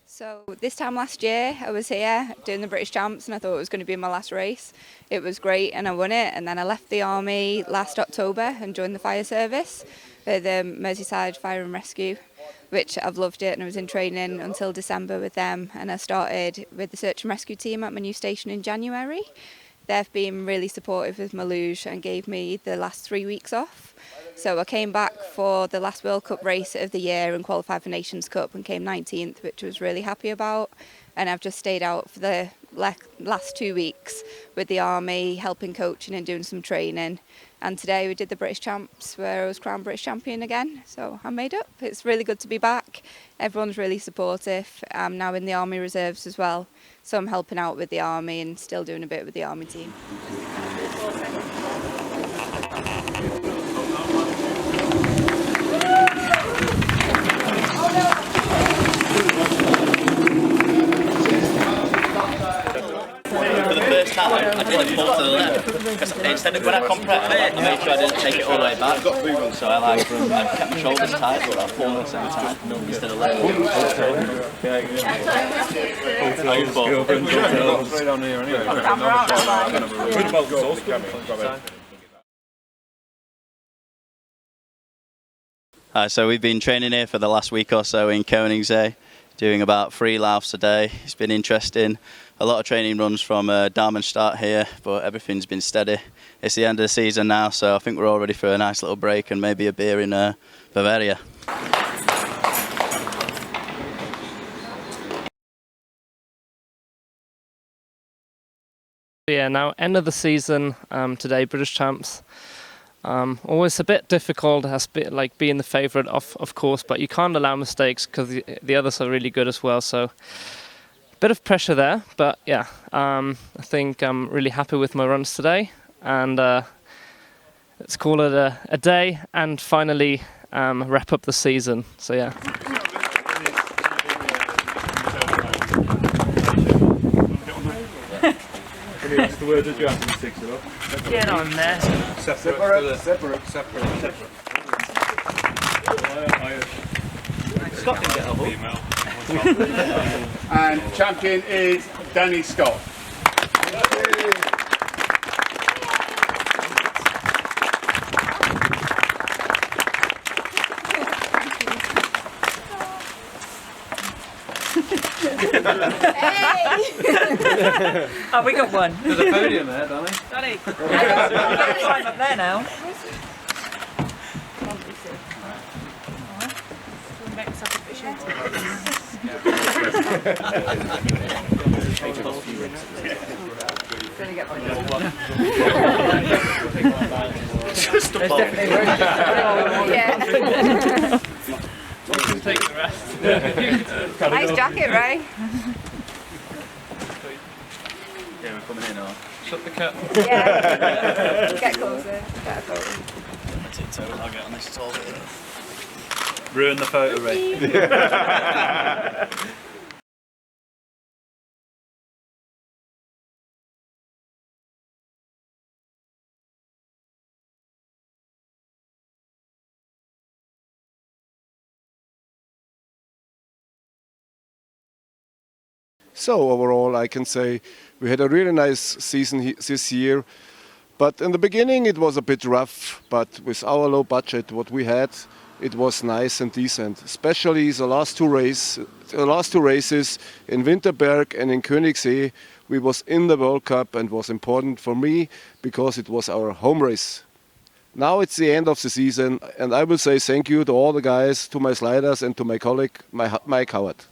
So this time last year I was here doing the British Champs and I thought it was going to be my last race. It was great and I won it, and then I left the army last October and joined the fire service for the Merseyside Fire and Rescue, which I've loved it, and I was in training until December with them, and I started with the search and rescue team at my new station in January. They've been really supportive with my luge and gave me the last 3 weeks off. So I came back for the last World Cup race of the year and qualified for Nations Cup and came 19th, which I was really happy about. And I've just stayed out for the last 2 weeks with the army, helping coaching and doing some training. And today we did the British Champs where I was crowned British champion again. So I'm made up. It's really good to be back. Everyone's really supportive. I'm now in the Army Reserves as well. So I'm helping out with the army and still doing a bit with the army team. For the first time, I did pull to the left. Because instead of when I compressed, I made sure I didn't take it all the way back. So I kept my shoulders tight, but I pulled at the same time instead of letting So we've been training here for the last week or so in Königssee, doing about 3 laps a day. It's been interesting. A lot of training runs from Diamond start here, but everything's been steady. It's the end of the season now, so I think we're all ready for a nice little break and maybe a beer in Bavaria. Yeah, now end of the season today, British Champs. Always a bit difficult, has been like being the favourite of course, but you can't allow mistakes because the others are really good as well. So bit of pressure there, but yeah, I think I'm really happy with my runs today, and let's call it a day and finally wrap up the season. So yeah. That's the word that you have to stick it up. Get on there. Separate. Scott can get a hold. And champion is Dani Scott. Oh, we got one. There's a podium there, Dani. Dani, climb up there now. Just a ball. Yeah. Take the rest. Nice jacket, Ray. Yeah, we're coming in, or? Shut the cap. Yeah. Get closer. Get a photo. I tiptoe and I'll get on this tall bit. Ruin the photo, Ray. So overall, I can say we had a really nice season this year. But in the beginning, it was a bit rough. But with our low budget, what we had, it was nice and decent. Especially the last two races in Winterberg and in Königssee, we was in the World Cup and was important for me because it was our home race. Now it's the end of the season, and I will say thank you to all the guys, to my sliders, and to my colleague, Mike Howard.